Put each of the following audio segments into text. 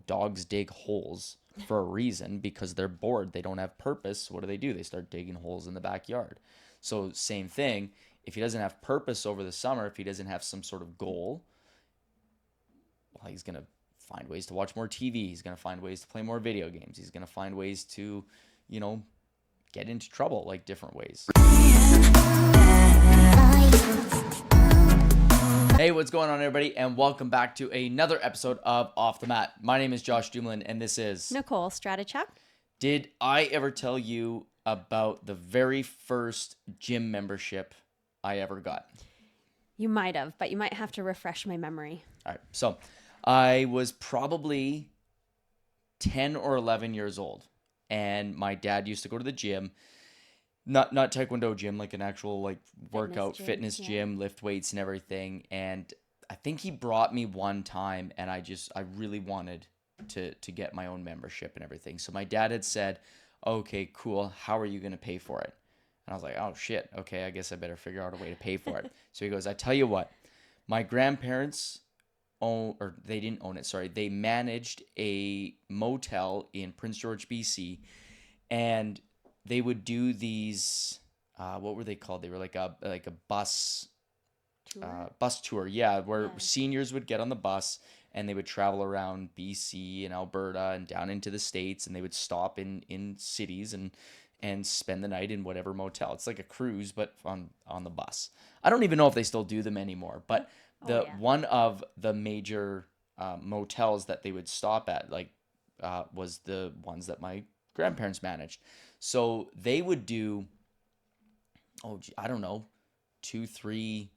dogs dig holes for a reason because they're bored. They don't have purpose. What do? They start digging holes in the backyard. So same thing. If he doesn't have purpose over the summer, if he doesn't have some sort of goal, well, he's going to find ways to watch more TV. He's going to find ways to play more video games. He's going to find ways to, you know, get into trouble, like different ways. Hey, what's going on, everybody? And welcome back to another episode of Off the Mat. My name is Josh Dumoulin, and this is Nicole Stratichuk. Did I ever tell you about the very first gym membership I ever got? You might have, but you might have to refresh my memory. All right. So I was probably 10 or 11 years old, and my dad used to go to the gym. Not Taekwondo gym, like an actual like workout fitness gym, lift weights and everything. And I think he brought me one time, and I really wanted to get my own membership and everything. So my dad had said, "Okay, cool. How are you going to pay for it?" And I was like, "Oh shit. Okay, I guess I better figure out a way to pay for it." So he goes, "I tell you what, my grandparents they didn't own it. Sorry, they managed a motel in Prince George, BC, and they would do these, what were they called? They were like a bus Tour? bus tour, where seniors would get on the bus and they would travel around BC and Alberta and down into the States, and they would stop in cities and spend the night in whatever motel. It's like a cruise, but on the bus. I don't even know if they still do them anymore, but one of the major motels that they would stop at was the ones that my grandparents managed. So they would do, I don't know, 2-3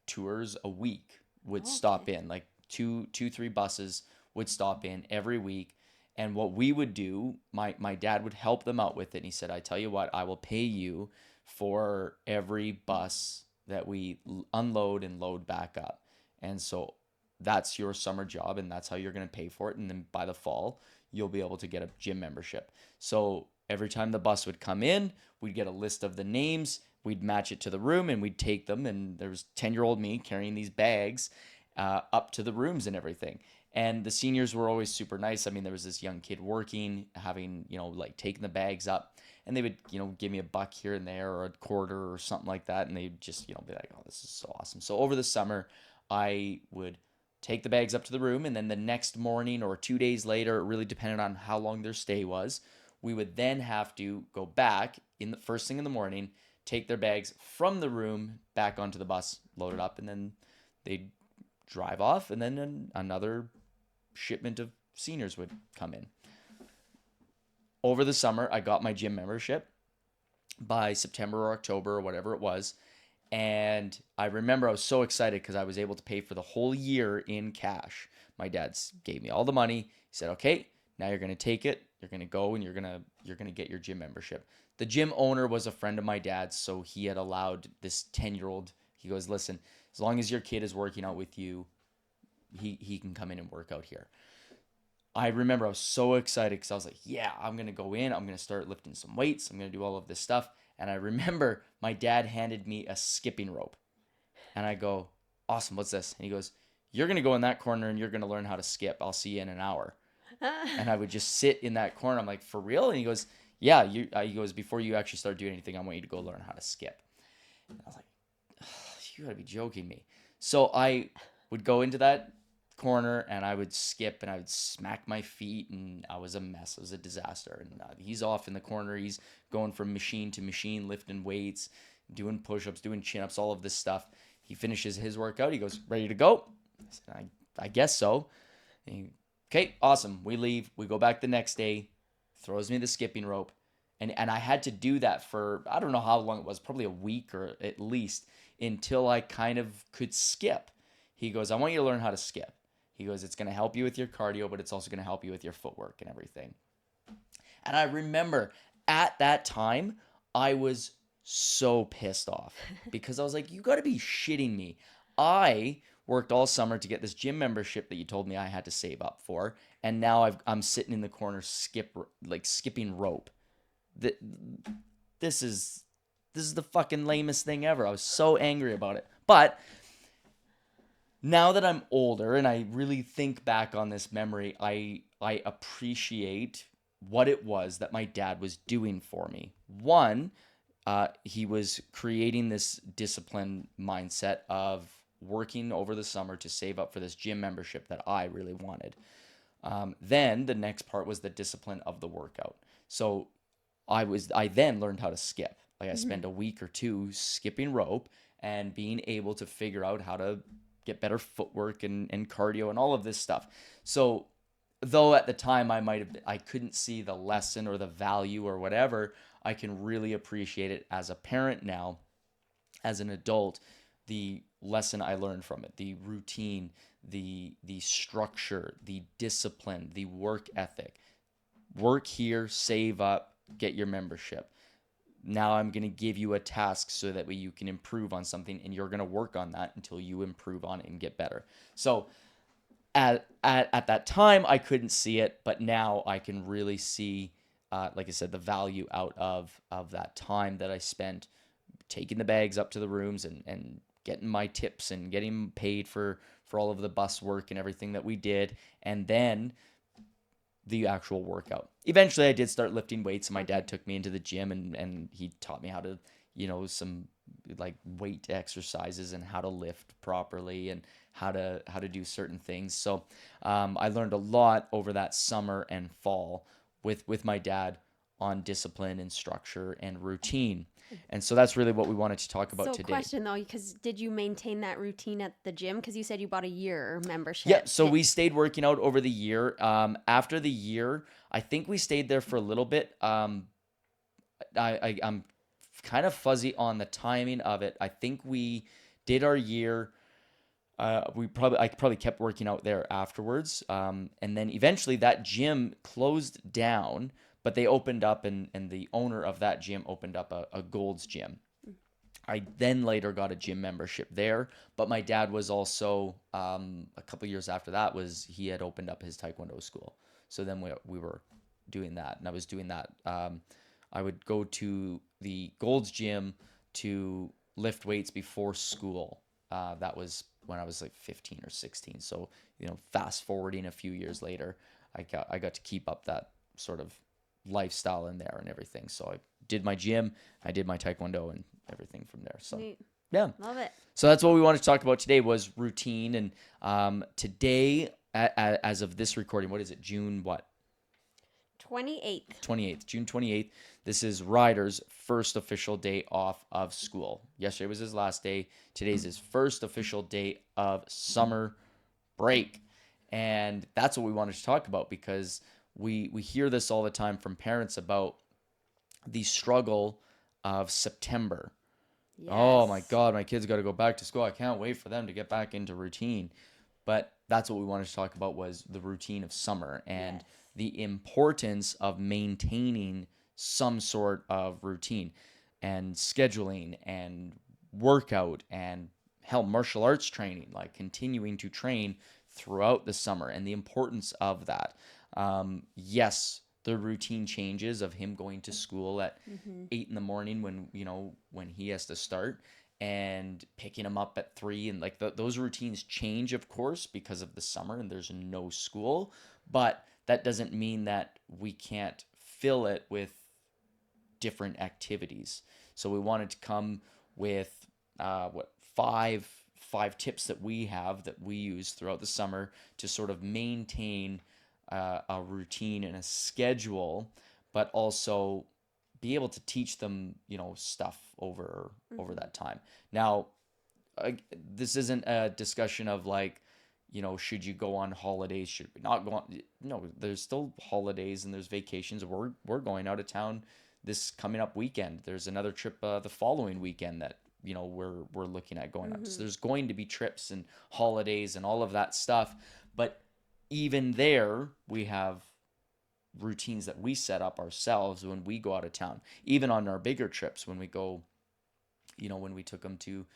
tours a week would stop in. Like two, 3 buses would stop in every week. And what we would do, my dad would help them out with it. And he said, "I tell you what, I will pay you for every bus that we unload and load back up. And so that's your summer job, and that's how you're going to pay for it. And then by the fall, you'll be able to get a gym membership." So every time the bus would come in, we'd get a list of the names, we'd match it to the room, and we'd take them. And there was 10-year-old me carrying these bags up to the rooms and everything. And the seniors were always super nice. I mean, there was this young kid working, having, taking the bags up, and they would, give me $1 here and there or a quarter or something like that. And they'd just, be like, "Oh, this is so awesome." So over the summer, I would take the bags up to the room, and then the next morning or 2 days later, it really depended on how long their stay was, we would then have to go back in the first thing in the morning, take their bags from the room back onto the bus, load it up, and then they'd drive off, and then another shipment of seniors would come in. Over the summer, I got my gym membership by September or October or whatever it was. And I remember I was so excited because I was able to pay for the whole year in cash. My dad gave me all the money. He said, "Okay, now you're going to take it. You're going to go and you're going to get your gym membership." The gym owner was a friend of my dad's, so he had allowed this 10-year-old. He goes, "Listen, as long as your kid is working out with you, he can come in and work out here." I remember I was so excited because I was like, "Yeah, I'm going to go in. I'm going to start lifting some weights. I'm going to do all of this stuff." And I remember my dad handed me a skipping rope. And I go, "Awesome, what's this?" And he goes, "You're going to go in that corner and you're going to learn how to skip. I'll see you in an hour." And I would just sit in that corner. I'm like, "For real?" And he goes, "Yeah." He goes, "Before you actually start doing anything, I want you to go learn how to skip." And I was like, "You gotta be joking me." So I would go into that corner and I would skip and I would smack my feet, and I was a mess. It was a disaster. And he's off in the corner. He's going from machine to machine, lifting weights, doing push-ups, doing chin-ups, all of this stuff. He finishes his workout. He goes, "Ready to go?" I said, I guess so. Okay, awesome. We leave. We go back the next day. Throws me the skipping rope. And I had to do that for, I don't know how long it was, probably a week or at least, until I kind of could skip. He goes, "I want you to learn how to skip." He goes, "It's going to help you with your cardio, but it's also going to help you with your footwork and everything." And I remember at that time, I was so pissed off because I was like, "You got to be shitting me. I worked all summer to get this gym membership that you told me I had to save up for, and now I'm sitting in the corner skipping rope. This is the fucking lamest thing ever." I was so angry about it. But Now that I'm older and I really think back on this memory, I appreciate what it was that my dad was doing for me. One, he was creating this discipline mindset of working over the summer to save up for this gym membership that I really wanted. Then the next part was the discipline of the workout. So I then learned how to skip. Like I spent a week or two skipping rope and being able to figure out how to get better footwork and cardio and all of this stuff. So though at the time I couldn't see the lesson or the value or whatever, I can really appreciate it as a parent now, as an adult, the lesson I learned from it, the routine, the structure, the discipline, the work ethic. Work here, save up, get your membership. Now I'm going to give you a task so that way you can improve on something, and you're going to work on that until you improve on it and get better. So at that time, I couldn't see it, but now I can really see, like I said, the value out of that time that I spent taking the bags up to the rooms and getting my tips and getting paid for all of the bus work and everything that we did, and then the actual workout. Eventually, I did start lifting weights, and my dad took me into the gym and he taught me how to, some like weight exercises and how to lift properly and how to do certain things. So I learned a lot over that summer and fall with my dad on discipline and structure and routine. And so that's really what we wanted to talk about So, today. question though, because did you maintain that routine at the gym? Because you said you bought a year Yeah, membership. so we stayed working out over the year. After the year, I think we stayed there for a little bit. I'm kind of fuzzy on the timing of it. I think we did our year. I probably kept working out there afterwards. And then eventually that gym closed down, but they opened up, and the owner of that gym opened up a Gold's Gym. I then later got a gym membership there, but my dad was also a couple years after that was he had opened up his Taekwondo school. So then we were doing that, and I was doing that. I would go to the Gold's Gym to lift weights before school. That was when I was like 15 or 16. So fast forwarding a few years later, I got to keep up that sort of lifestyle in there and everything. So I did my gym, I did my Taekwondo and everything from there. So Neat. yeah, Love it. so that's what we wanted to talk about today was routine. And today, as of this recording, what is it? June what? 28th. 28th, June 28th. This is Ryder's first official day off of school. Yesterday was his last day. Today's his first official day of summer break. And that's what we wanted to talk about because we hear this all the time from parents about the struggle of September. Yes. Oh my God, my kids got to go back to school. I can't wait for them to get back into routine. But that's what we wanted to talk about was the routine of summer and Yes. the importance of maintaining some sort of routine and scheduling and workout and hell martial arts training, like continuing to train throughout the summer and the importance of that. Yes, the routine changes of him going to school at 8 in the morning when he has to start and picking him up at 3 and like those routines change of course because of the summer and there's no school, but that doesn't mean that we can't fill it with different activities. So we wanted to come with five tips that we have that we use throughout the summer to sort of maintain a routine and a schedule, but also be able to teach them, stuff over that time. Now, this isn't a discussion of like, should you go on holidays? Should we not go on? No, there's still holidays and there's vacations. We're going out of town this coming up weekend. There's another trip the following weekend that we're looking at going on. So there's going to be trips and holidays and all of that stuff. But even there, we have routines that we set up ourselves when we go out of town. Even on our bigger trips, when we go, when we took them to,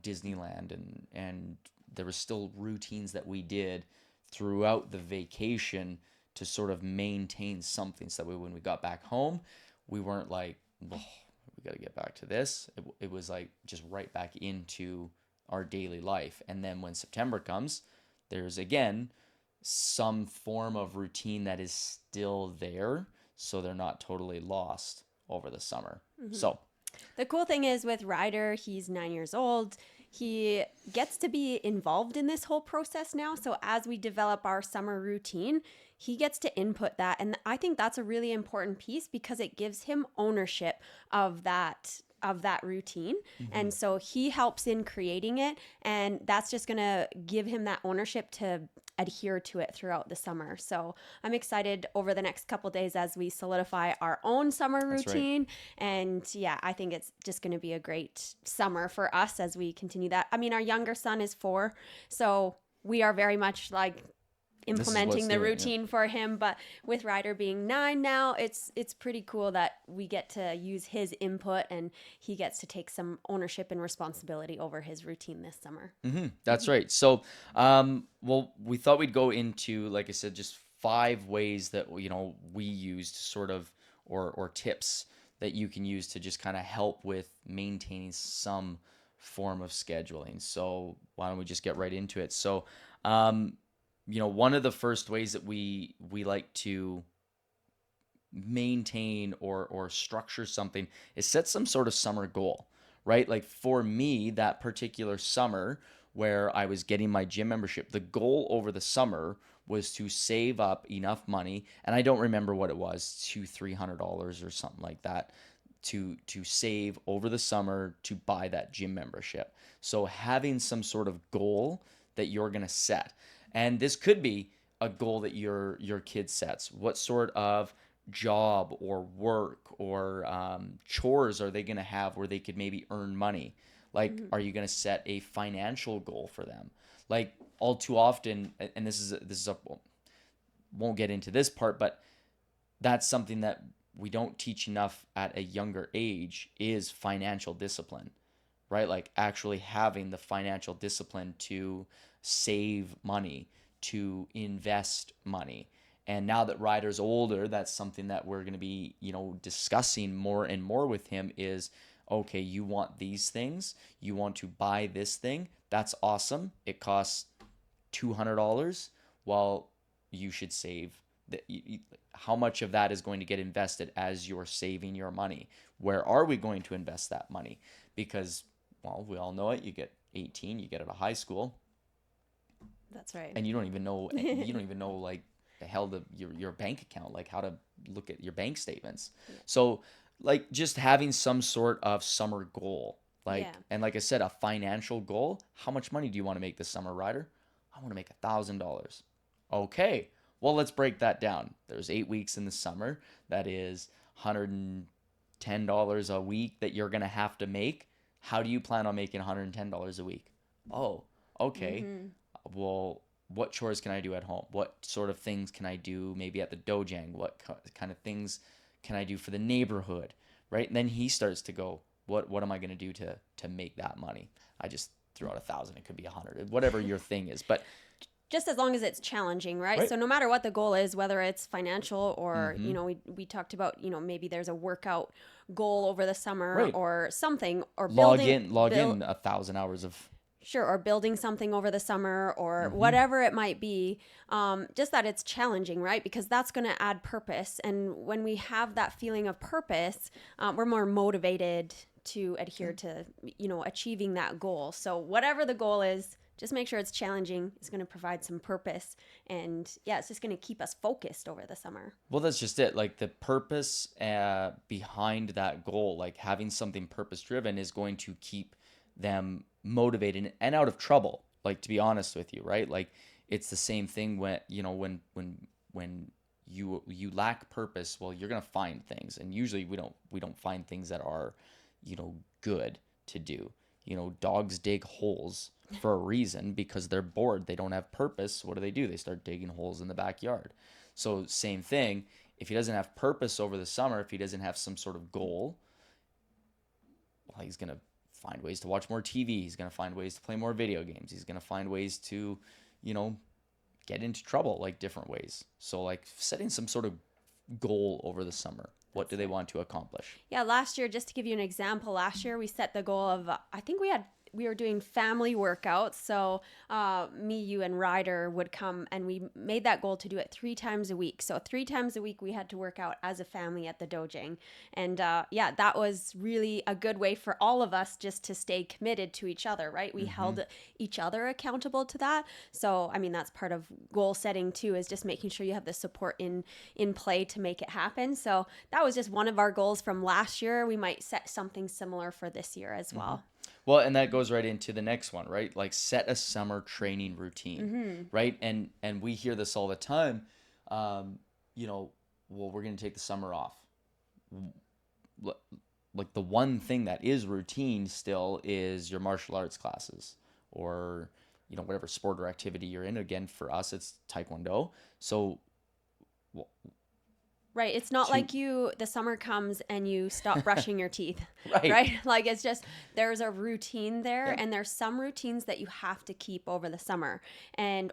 Disneyland and there was still routines that we did throughout the vacation to sort of maintain something so that when we got back home, we weren't like, oh, we got to get back to this. It was like just right back into our daily life. And then when September comes, there's again some form of routine that is still there, so they're not totally lost over the summer. So, The cool thing is with Ryder, he's 9 years old. He gets to be involved in this whole process now. So as we develop our summer routine, he gets to input that. And I think that's a really important piece because it gives him ownership of that routine. And so he helps in creating it, and that's just going to give him that ownership to adhere to it throughout the summer. So I'm excited over the next couple days as we solidify our own summer that's right. routine. And yeah, I think it's just going to be a great summer for us as we continue that. I mean, our younger son is 4, so we are very much like This is what's implementing the doing it. routine for him. But with Ryder being 9 now, it's pretty cool that we get to use his input and he gets to take some ownership and responsibility over his routine this summer. That's right. So, well, we thought we'd go into, like I said, just 5 ways that we used sort of, or tips that you can use to just kind of help with maintaining some form of scheduling. So why don't we just get right into it? So, one of the first ways that we like to maintain or structure something is set some sort of summer goal, right? Like for me, that particular summer where I was getting my gym membership, the goal over the summer was to save up enough money, and I don't remember what it was, $200-$300 or something like that, to save over the summer to buy that gym membership. So having some sort of goal that you're going to set. And this could be a goal that your kid sets. What sort of job or work or chores are they going to have where they could maybe earn money? Like, are you going to set a financial goal for them? Like all too often, and this is a won't get into this part, but that's something that we don't teach enough at a younger age is financial discipline, right? Like actually having the financial discipline to save money, to invest money. And now that Ryder's older, that's something that we're going to be, discussing more and more with him is, okay, you want these things, you want to buy this thing. That's awesome. It costs $200. Well, you should save how much of that is going to get invested as you're saving your money? Where are we going to invest that money? Because, well, we all know it. You get 18, you get out of high school, That's right. and you don't even know like the hell your bank account, like how to look at your bank statements. So like just having some sort of summer goal, like and like I said, a financial goal. How much money do you want to make this summer, Ryder? I want to make $1,000. Okay, well, let's break that down. There's 8 weeks in the summer. That is $110 a week that you're gonna have to make. How do you plan on making $110 a week? Oh, okay. Well, what chores can I do at home? What sort of things can I do maybe at the dojang? What kind of things can I do for the neighborhood? Right? And then he starts to go, what am I going to do to make that money? I just threw out 1,000. It could be 100, whatever your thing is. But just as long as it's challenging, right? So no matter what the goal is, whether it's financial or, we talked about, maybe there's a workout goal over the summer or something, or log in 1,000 hours of. Sure, or building something over the summer or whatever it might be, just that it's challenging, right? Because that's going to add purpose. And when we have that feeling of purpose, we're more motivated to adhere to, achieving that goal. So whatever the goal is, just make sure it's challenging. It's going to provide some purpose. And yeah, it's just going to keep us focused over the summer. Well, that's just it. Like the purpose behind that goal, like having something purpose driven is going to keep them motivated and out of trouble, like to be honest with you, right? Like it's the same thing when when you lack purpose, well, you're gonna find things, and usually we don't find things that are good to do. Dogs dig holes for a reason because they're bored, they don't have purpose. What do? They start digging holes in the backyard. So same thing, if he doesn't have purpose over the summer, if he doesn't have some sort of goal, well, he's gonna find ways to watch more TV. He's going to find ways to play more video games. He's going to find ways to, get into trouble, like different ways. So like setting some sort of goal over the summer. What do they want to accomplish? Yeah, last year, just to give you an example, last year we set the goal of, I think we had we were doing family workouts. So me, you, and Ryder would come, and we made that goal to do it 3 times a week. So 3 times a week we had to work out as a family at the dojang. And yeah, that was really a good way for all of us just to stay committed to each other, right? We held each other accountable to that. So I mean, that's part of goal setting too, is just making sure you have the support in play to make it happen. So that was just one of our goals from last year. We might set something similar for this year as well. Well, and that goes right into the next one, right? Like set a summer training routine, right? And we hear this all the time. You know, well, we're going to take the summer off. Like the one thing that is routine still is your martial arts classes, or you know, whatever sport or activity you're in. Again, for us, it's Taekwondo. So, well, Right. It's not to like the summer comes and you stop brushing your teeth, right, right? Like it's just, there's a routine there, yeah, and there's some routines that you have to keep over the summer,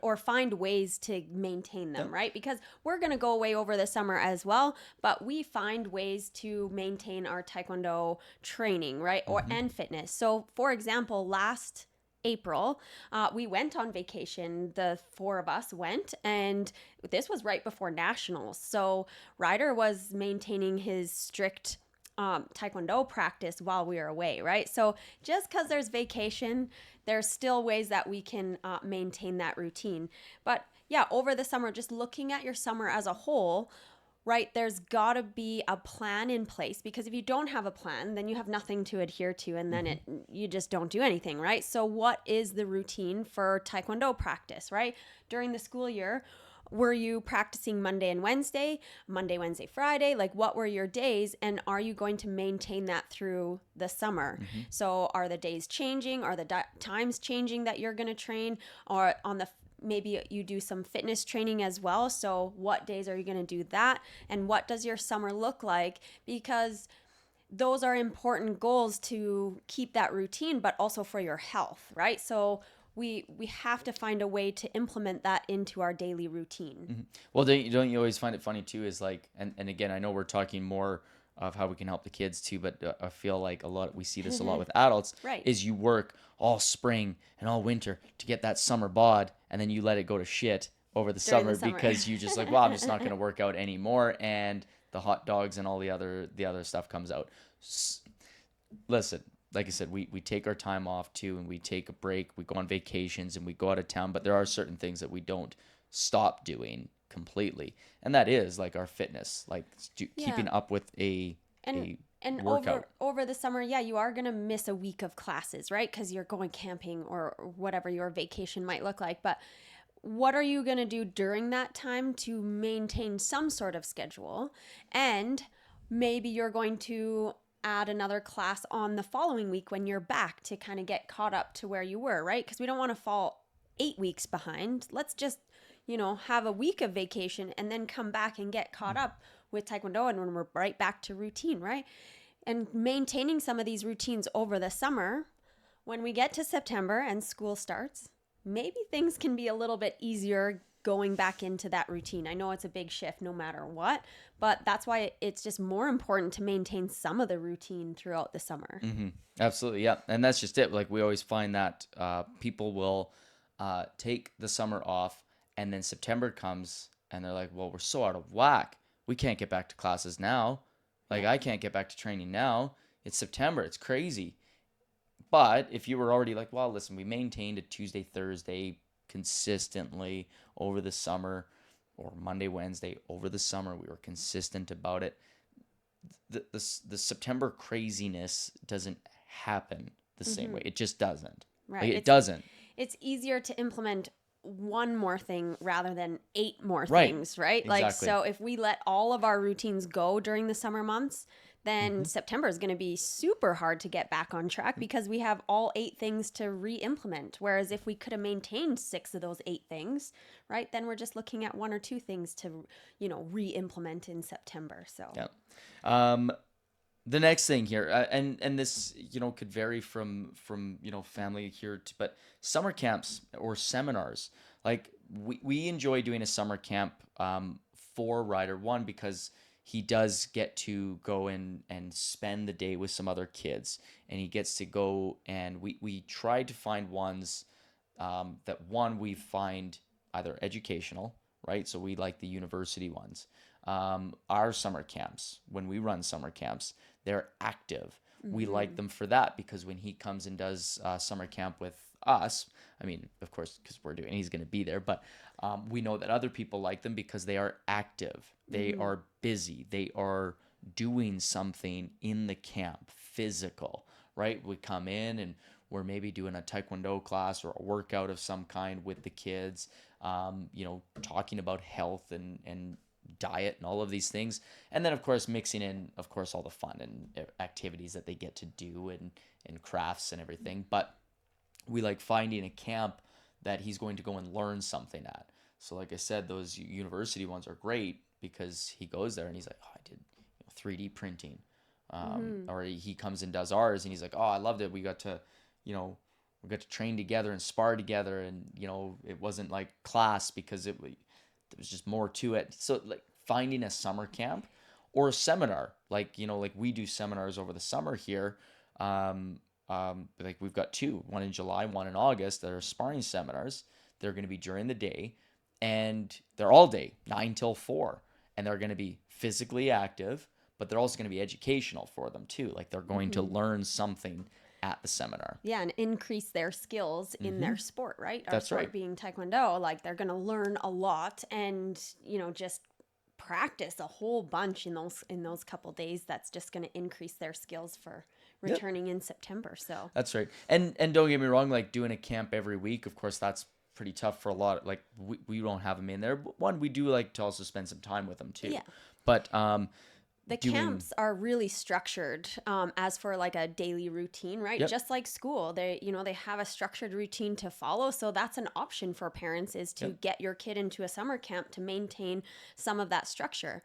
or find ways to maintain yeah, them, right? Because we're going to go away over the summer as well, but we find ways to maintain our Taekwondo training, right? And fitness. So for example, last April, we went on vacation. The four of us went, and this was right before nationals. So Ryder was maintaining his strict Taekwondo practice while we were away, right? So just because there's vacation, there's still ways that we can maintain that routine. But yeah, over the summer, just looking at your summer as a whole, right, there's got to be a plan in place, because if you don't have a plan, then you have nothing to adhere to, and then you just don't do anything, right? So what is the routine for Taekwondo practice, right? During the school year, were you practicing Monday and Wednesday, Monday, Wednesday, Friday? Like, what were your days, and are you going to maintain that through the summer? So are the days changing? Are the times changing that you're going to train? Or on the maybe you do some fitness training as well. So what days are you going to do that? And what does your summer look like? Because those are important goals to keep that routine, but also for your health, right? So we have to find a way to implement that into our daily routine. Well, don't you always find it funny too? Is like, and again, I know we're talking more of how we can help the kids too, but I feel like we see this a lot with adults. Right. Is you work all spring and all winter to get that summer bod, and then you let it go to shit over the During summer the summer. because you just like, well, I'm just not going to work out anymore, and the hot dogs and all the other stuff comes out. Listen, like I said, we take our time off too, and we take a break. We go on vacations and we go out of town, but there are certain things that we don't stop doing completely, and that is like our fitness, like keeping up with a And workout. over the summer, yeah, you are going to miss a week of classes, right? Because you're going camping or whatever your vacation might look like. But what are you going to do during that time to maintain some sort of schedule? And maybe you're going to add another class on the following week when you're back to kind of get caught up to where you were, right? Because we don't want to fall 8 weeks behind. Let's just, have a week of vacation and then come back and get caught up with Taekwondo, and when we're right back to routine, right? And maintaining some of these routines over the summer, when we get to September and school starts, maybe things can be a little bit easier going back into that routine. I know it's a big shift no matter what, but that's why it's just more important to maintain some of the routine throughout the summer. Absolutely, yeah, and that's just it. Like we always find that people will take the summer off, and then September comes, and they're like, "Well, we're so out of whack. We can't get back to classes now. Like I can't get back to training now. It's September. It's crazy." But if you were already like, "Well, listen, we maintained a Tuesday, Thursday consistently over the summer, or Monday, Wednesday over the summer. We were consistent about it." The September craziness doesn't happen the same way. It just doesn't. Right. Like, it doesn't. It's easier to implement one more thing rather than 8 more Right. things, right? Exactly. Like, so if we let all of our routines go during the summer months, then September is going to be super hard to get back on track because we have all 8 things to re-implement. Whereas if we could have maintained 6 of those 8 things, right, then we're just looking at 1 or 2 things to, re-implement in September. So Yeah. The next thing here, and this could vary from family here to, but summer camps or seminars, like we enjoy doing a summer camp for Ryder. One, because he does get to go and spend the day with some other kids, and he gets to go, and we tried to find ones that one we find either educational, right? So we like the university ones. Our summer camps, when we run summer camps, they're active. We like them for that because when he comes and does summer camp with us, I mean, of course, because we're doing, he's going to be there, but we know that other people like them because they are active. They are busy. They are doing something in the camp, physical, right? We come in and we're maybe doing a taekwondo class or a workout of some kind with the kids, talking about health and diet and all of these things. And then, of course, mixing in, of course, all the fun and activities that they get to do and crafts and everything. But we like finding a camp that he's going to go and learn something at. So like I said, those university ones are great because he goes there and he's like, oh, I did 3D printing. Or he comes and does ours and he's like, oh, I loved it. We got to train together and spar together, and it wasn't like class because there was just more to it. So like finding a summer camp or a seminar, like we do seminars over the summer here. Like we've got two, one in July, one in August, that are sparring seminars. They're going to be during the day, and they're all day, 9 till 4, and they're going to be physically active, but they're also going to be educational for them too. Like they're going to learn something at the seminar. Yeah, and increase their skills in their sport, right? Our That's sport right. being Taekwondo, like they're going to learn a lot and, just practice a whole bunch in those couple days. That's just going to increase their skills for returning in September. So That's right. And don't get me wrong, like doing a camp every week, of course, that's pretty tough for a lot. Like we don't have them in there. But one, we do like to also spend some time with them too. Yeah. But the camps are really structured as for like a daily routine, right? Yep. Just like school, they have a structured routine to follow. So that's an option for parents, is to get your kid into a summer camp to maintain some of that structure.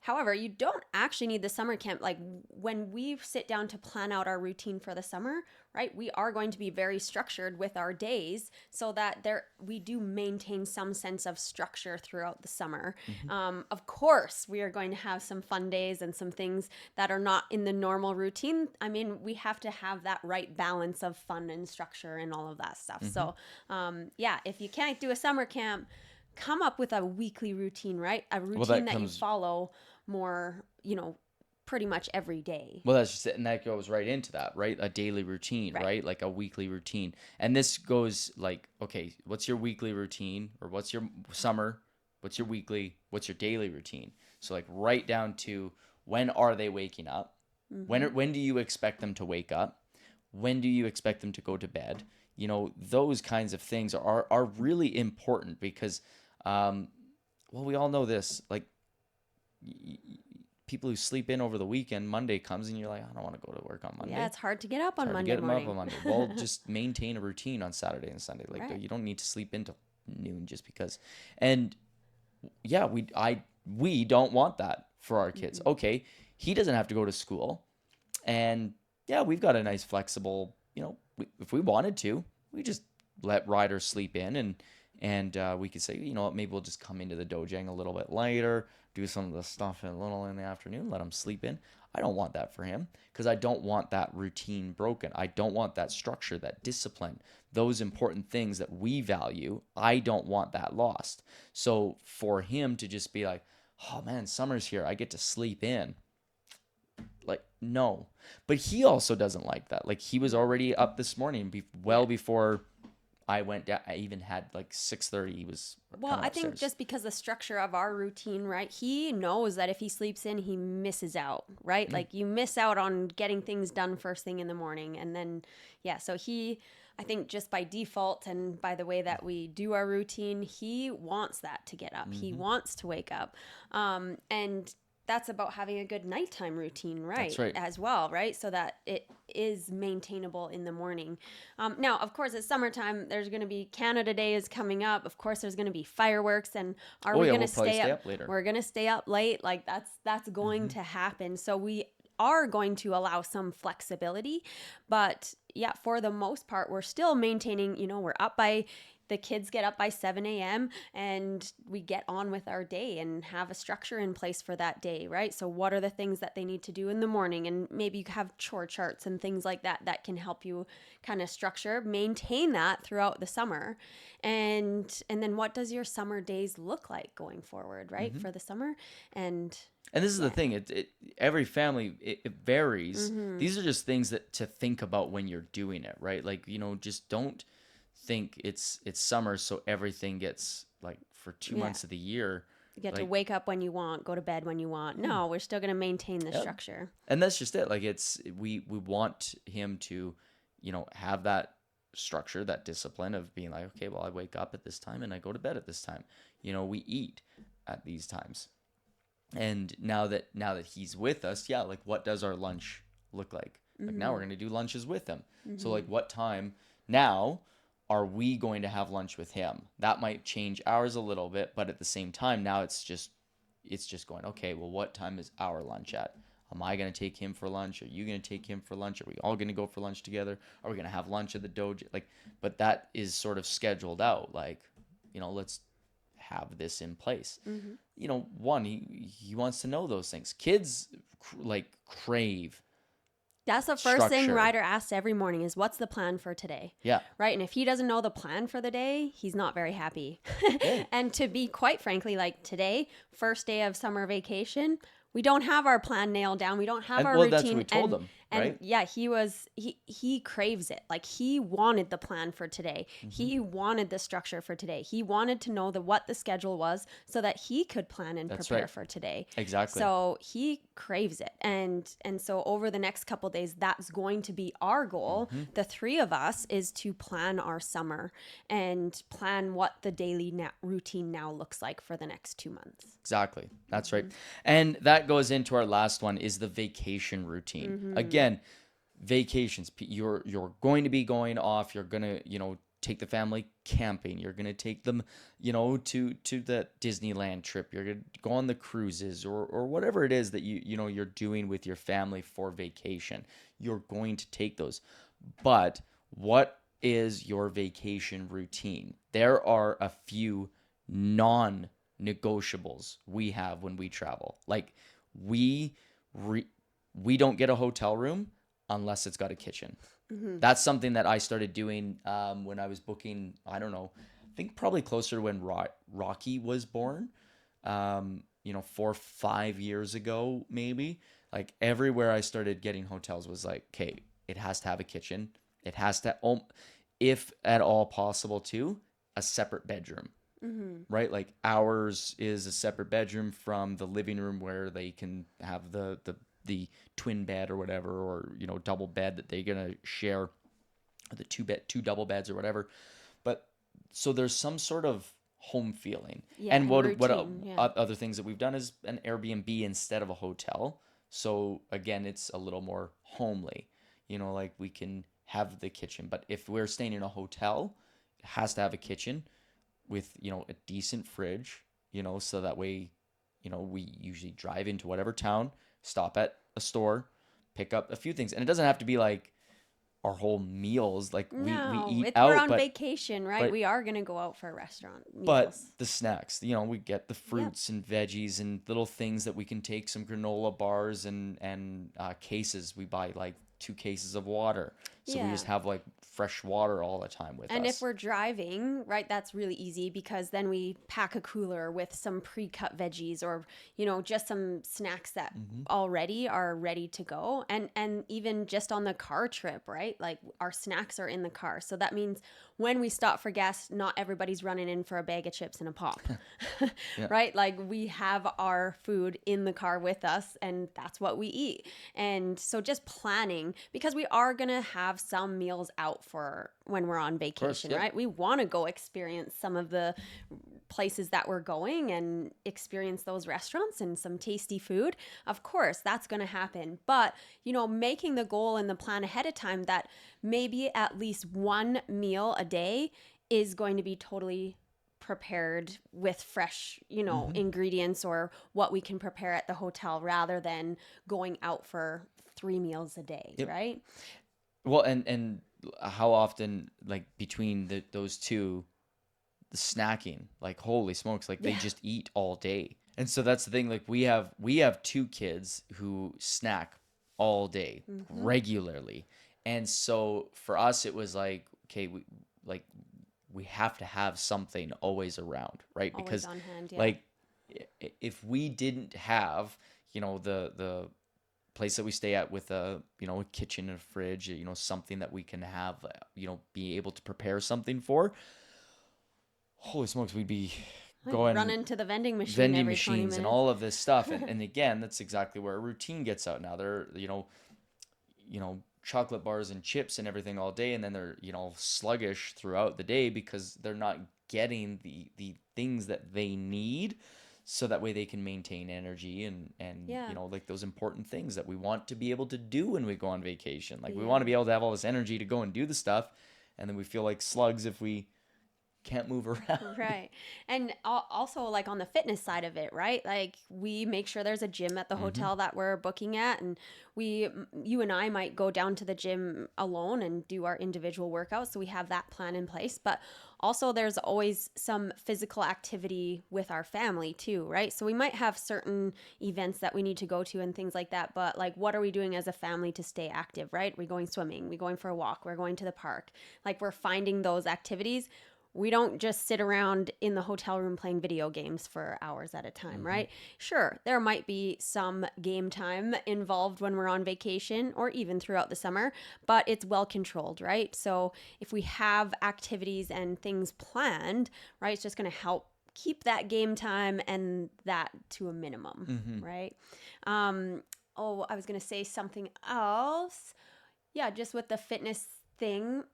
However, you don't actually need the summer camp. Like when we sit down to plan out our routine for the summer, right, we are going to be very structured with our days so that we do maintain some sense of structure throughout the summer. Of course, we are going to have some fun days and some things that are not in the normal routine. I mean, we have to have that right balance of fun and structure and all of that stuff. So, if you can't do a summer camp, come up with a weekly routine, right? A routine that you follow more, pretty much every day. Well, that's just it. And that goes right into that, right? A daily routine, right? Like a weekly routine. And this goes like, okay, what's your weekly routine, or what's your summer? What's your weekly? What's your daily routine? So like right down to when are they waking up? When do you expect them to wake up? When do you expect them to go to bed? Those kinds of things are really important because we all know this, like people who sleep in over the weekend, Monday comes and you're like, I don't want to go to work on Monday. Yeah, it's hard to get up on Monday Get them morning. up on Monday. Well, just maintain a routine on Saturday and Sunday. Like Right. you don't need to sleep into noon just because. And yeah, we don't want that for our kids. Okay, he doesn't have to go to school, and yeah, we've got a nice flexible. If we wanted to, we just let Ryder sleep in, and we could say, maybe we'll just come into the dojang a little bit later, do some of the stuff a little in the afternoon, let him sleep in. I don't want that for him because I don't want that routine broken. I don't want that structure, that discipline, those important things that we value. I don't want that lost. So for him to just be like, oh man, summer's here, I get to sleep in. Like, no. But he also doesn't like that. Like he was already up this morning before I went down. I even had like 6:30. He was I think just because the structure of our routine, right? He knows that if he sleeps in, he misses out, right? Like you miss out on getting things done first thing in the morning. And then, so I think just by default and by the way that we do our routine, he wants that to get up. He wants to wake up. And that's about having a good nighttime routine, right? That's right. As well, right? So that it is maintainable in the morning. Now, of course, it's summertime. There's going to be Canada Day is coming up. Of course, there's going to be fireworks. And we're going to stay up later? We're going to stay up late. Like that's going to happen. So we are going to allow some flexibility. But yeah, for the most part, we're still maintaining, we're up by the kids get up by 7 a.m. and we get on with our day and have a structure in place for that day, right? So what are the things that they need to do in the morning? And maybe you have chore charts and things like that that can help you kind of structure, maintain that throughout the summer. And then what does your summer days look like going forward, right? For the summer. And this is the thing, every family, it varies. These are just things that to think about when you're doing it, right? Like, just don't think it's summer, so everything gets like for 2 months of the year. You get to Like, wake up when you want, go to bed when you want. No, we're still going to maintain the structure. and that's just it. Like we want him to, have that structure, that discipline of being like, okay, well, I wake up at this time and I go to bed at this time. We eat at these times. And now that he's with us, like what does our lunch look like? Like now we're going to do lunches with him. So like what time now are we going to have lunch with him? That might change ours a little bit, but at the same time now it's just going, okay, well, what time is our lunch at? Am I going to take him for lunch? Are you going to take him for lunch? Are we all going to go for lunch together? Are we going to have lunch at the dojo? Like, but that is sort of scheduled out. Like, let's have this in place. One, he wants to know those things. Kids crave. That's the first thing Structure. Ryder asks every morning is, what's the plan for today? Yeah. Right. And if he doesn't know the plan for the day, he's not very happy. Yeah. And to be quite frankly, like today, first day of summer vacation, we don't have our plan nailed down. We don't have our routine. That's what we told him, and right? yeah, he craves it. Like he wanted the plan for today. He wanted the structure for today. He wanted to know what the schedule was so that he could plan and prepare for today. Exactly. So he craves it. And so over the next couple of days, that's going to be our goal. The three of us is to plan our summer and plan what the daily routine now looks like for the next 2 months. Exactly. That's right. And that goes into our last one is the vacation routine. Again, vacations, you're going to be going off, you're going to, take the family camping, you're going to take them, to the Disneyland trip, you're going to go on the cruises or whatever it is that you're doing with your family for vacation. You're going to take those. But what is your vacation routine? There are a few non-negotiables we have when we travel. Like we don't get a hotel room unless it's got a kitchen. That's something that I started doing when I was booking, I don't know, I think probably closer to when Rocky was born, 4 or 5 years ago, maybe. Like everywhere I started getting hotels was like, okay, it has to have a kitchen. It has to, if at all possible too, a separate bedroom. Right? Like ours is a separate bedroom from the living room where they can have the twin bed or whatever, or, double bed that they're going to share, the two double beds or whatever. But so there's some sort of home feeling. And what other things that we've done is an Airbnb instead of a hotel. So again, it's a little more homely, like we can have the kitchen. But if we're staying in a hotel, it has to have a kitchen with, a decent fridge, so that way, we usually drive into whatever town, stop at a store, pick up a few things. And it doesn't have to be like our whole meals. Like we eat out. We're on vacation, right? We are going to go out for a restaurant meals. But the snacks, we get the fruits and veggies and little things that we can take, some granola bars and cases. We buy like 2 cases of water. So we just have like fresh water all the time with us. And if we're driving, right, that's really easy because then we pack a cooler with some pre-cut veggies or, just some snacks that already are ready to go. And even just on the car trip, right? Like our snacks are in the car. So that means when we stop for gas, not everybody's running in for a bag of chips and a pop, right? Like we have our food in the car with us and that's what we eat. And so just planning, because we are going to have some meals out for when we're on vacation, right? We want to go experience some of the places that we're going and experience those restaurants and some tasty food. Of course, that's going to happen. But, making the goal and the plan ahead of time that maybe at least one meal a day is going to be totally prepared with fresh, ingredients or what we can prepare at the hotel rather than going out for 3 meals a day, right? Well, and how often, like between those two, the snacking, like holy smokes, like they Yeah. just eat all day. And so that's the thing, like we have two kids who snack all day Mm-hmm. regularly. And so for us it was like, okay, like we have to have something always around, right? Always Because on hand. Yeah. like if we didn't have, the place that we stay at with a kitchen and a fridge, something that we can have, be able to prepare something for, holy smokes, we'd be Like run going into the vending machine vending every 20 machines and minutes. all of this stuff. And again, that's exactly where a routine gets out now. They're, chocolate bars and chips and everything all day, and then they're, sluggish throughout the day because they're not getting the things that they need, so that way they can maintain energy and Yeah. like those important things that we want to be able to do when we go on vacation. Like we want to Yeah. be able to have all this energy to go and do the stuff, and then we feel like slugs if we can't move around. Right. And also, like on the fitness side of it, right? Like we make sure there's a gym at the Mm-hmm. hotel that we're booking at. And you and I might go down to the gym alone and do our individual workouts. So we have that plan in place. But also, there's always some physical activity with our family too, right? So we might have certain events that we need to go to and things like that. But like, what are we doing as a family to stay active, right? We're going swimming, we're going for a walk, we're going to the park. Like, we're finding those activities. We don't just sit around in the hotel room playing video games for hours at a time, Mm-hmm. right? Sure, there might be some game time involved when we're on vacation or even throughout the summer, but it's well controlled, right? So if we have activities and things planned, right, it's just going to help keep that game time and that to a minimum, Mm-hmm. right? Um, I was going to say something else. Yeah, just with the fitness thing,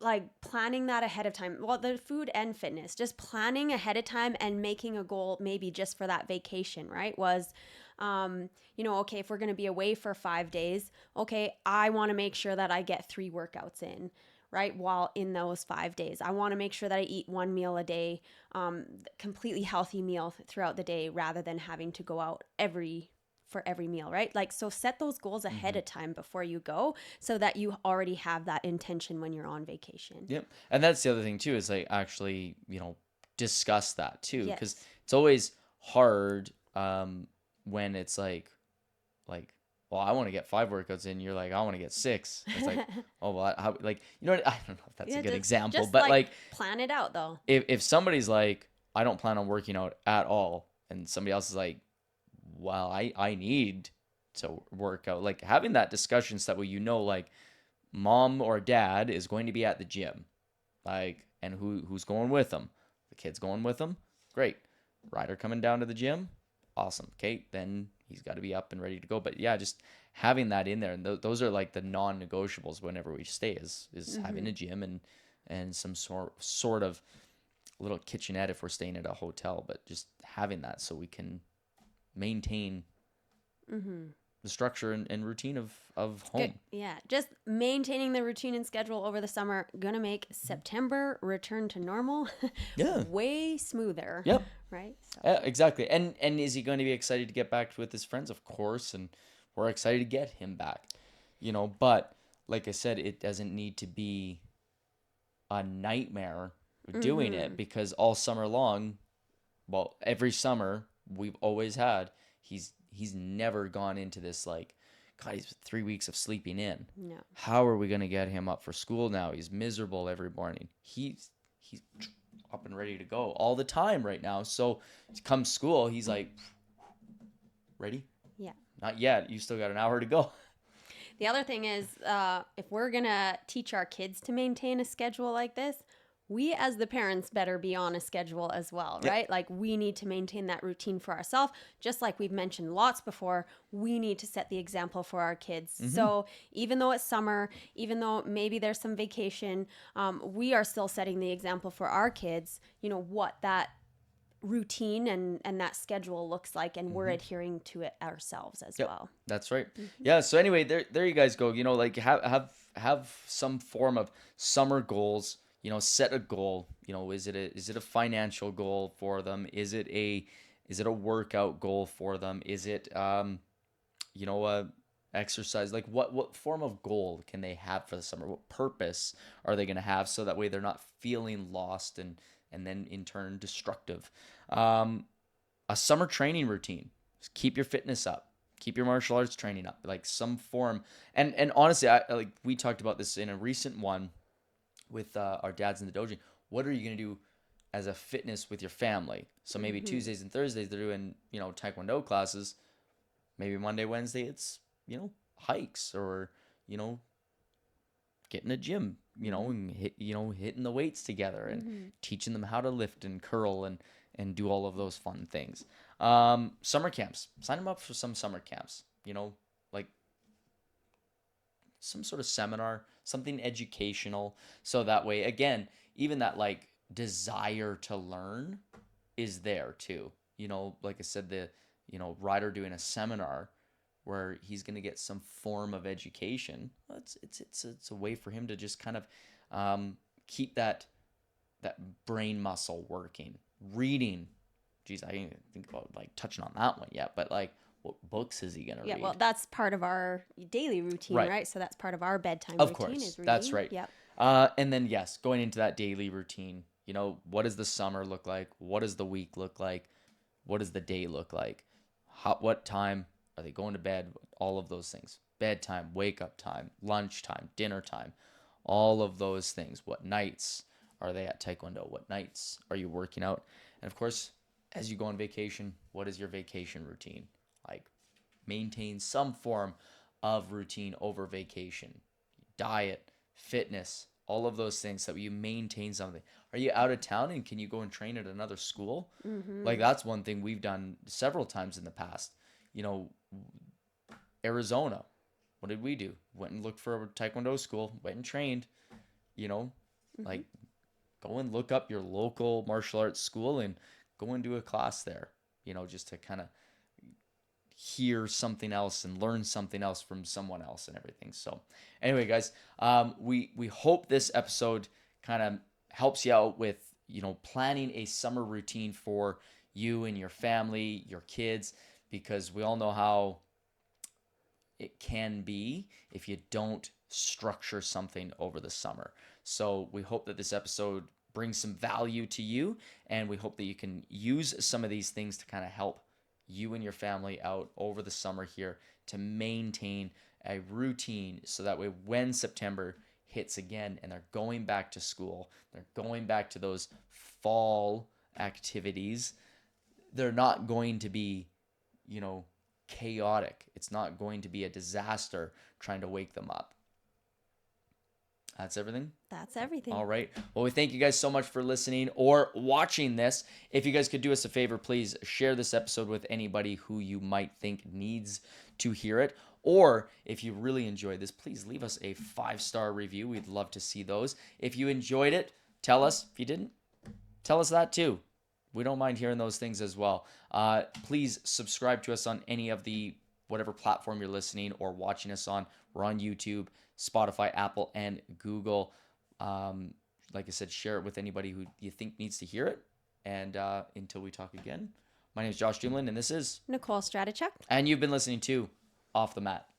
like planning that ahead of time. Well, the food and fitness, just planning ahead of time and making a goal maybe just for that vacation, right? Was okay, if we're going to be away for 5 days, okay, I want to make sure that I get 3 workouts in, right? While in those 5 days, I want to make sure that I eat 1 meal a day, completely healthy meal throughout the day, rather than having to go out for every meal, right? Like, so set those goals ahead Mm-hmm. of time before you go, so that you already have that intention when you're on vacation. Yep. And that's the other thing too, is like actually, discuss that too. Because Yes. it's always hard when it's like, well, I want to get 5 workouts in. You're like, I want to get 6. It's like, oh, well, how, like, I don't know if that's a Yeah, good just example, just but like like plan it out though. if somebody's like, I don't plan on working out at all, and somebody else is like, well, I need to work out, like having that discussion so that way, like mom or dad is going to be at the gym, like, and who's going with them? The kid's going with them. Great. Ryder coming down to the gym. Awesome. Okay, then he's got to be up and ready to go. But yeah, just having that in there, and those are like the non-negotiables whenever we stay, is having Mm-hmm. a gym and some sort of little kitchenette if we're staying at a hotel, but just having that so we can maintain Mm-hmm. the structure and routine of Good. home. Yeah, just maintaining the routine and schedule over the summer gonna make September return to normal Yeah. way smoother, Yep. right? So Yeah, exactly. And is he going to be excited to get back with his friends? Of course, and we're excited to get him back. But like I said, it doesn't need to be a nightmare doing mm-hmm. it, because all summer long, well, every summer we've always had, he's never gone into this like, God, he's 3 weeks of sleeping in. No. How are we going to get him up for school now? He's miserable every morning. He's up and ready to go all the time right now. So come school, he's like, ready? Yeah. Not yet. You still got an hour to go. The other thing is, if we're gonna teach our kids to maintain a schedule like this, we as the parents better be on a schedule as well, Yep. right? Like, we need to maintain that routine for ourselves. Just like we've mentioned lots before, we need to set the example for our kids. Mm-hmm. So even though it's summer, even though maybe there's some vacation, we are still setting the example for our kids, what that routine and that schedule looks like, and we're Mm-hmm. adhering to it ourselves as Yep. well. That's right. Yeah. So anyway, there you guys go. Like have some form of summer goals. Set a goal. Is it a financial goal for them? Is it a workout goal for them? Is it a exercise? Like what form of goal can they have for the summer? What purpose are they going to have, so that way they're not feeling lost and then in turn destructive. A summer training routine. Just keep your fitness up. Keep your martial arts training up, like some form. And honestly, like we talked about this in a recent one with our dads in the dojo. What are you gonna do as a fitness with your family? So maybe Tuesdays and Thursdays they're doing taekwondo classes. Maybe Monday, Wednesday it's hikes, or get in a gym, and hitting the weights together and teaching them how to lift and curl and do all of those fun things. Summer camps. Sign them up for some summer camps. Like some sort of seminar, something educational, so that way, again, even that like desire to learn is there too. Like I said, the Ryder doing a seminar where he's going to get some form of education. Well, it's a way for him to just kind of keep that brain muscle working. Reading, geez, I didn't even think about like touching on that one yet, but like, what books is he going to read? Yeah, well, that's part of our daily routine, right? So that's part of our bedtime Of routine course, is reading. that's right. Yep. And then yes, going into that daily routine, what does the summer look like? What does the week look like? What does the day look like? What time are they going to bed? All of those things. Bedtime, wake up time, lunchtime, dinner time, all of those things. What nights are they at Taekwondo? What nights are you working out? And of course, as you go on vacation, what is your vacation routine? Like, maintain some form of routine over vacation. Diet, fitness, all of those things, so that you maintain something. Are you out of town and can you go and train at another school? Like, that's one thing we've done several times in the past. Arizona, what did we do? Went and looked for a Taekwondo school, went and trained, like go and look up your local martial arts school and go and do a class there, just to kind of hear something else and learn something else from someone else and everything. So anyway, guys, we hope this episode kind of helps you out with, planning a summer routine for you and your family, your kids, because we all know how it can be if you don't structure something over the summer. So we hope that this episode brings some value to you, and we hope that you can use some of these things to kind of help you and your family out over the summer here to maintain a routine, so that way when September hits again and they're going back to school, they're going back to those fall activities, they're not going to be, chaotic. It's not going to be a disaster trying to wake them up. That's everything? That's everything. All right. Well, we thank you guys so much for listening or watching this. If you guys could do us a favor, please share this episode with anybody who you might think needs to hear it. Or if you really enjoyed this, please leave us a 5-star review. We'd love to see those. If you enjoyed it, tell us. If you didn't, tell us that too. We don't mind hearing those things as well. Please subscribe to us on any of the whatever platform you're listening or watching us on. We're on YouTube, Spotify, Apple, and Google. Like I said, share it with anybody who you think needs to hear it. And until we talk again, my name is Josh Dumlin, and this is Nicole Stratichuk. And you've been listening to Off the Mat.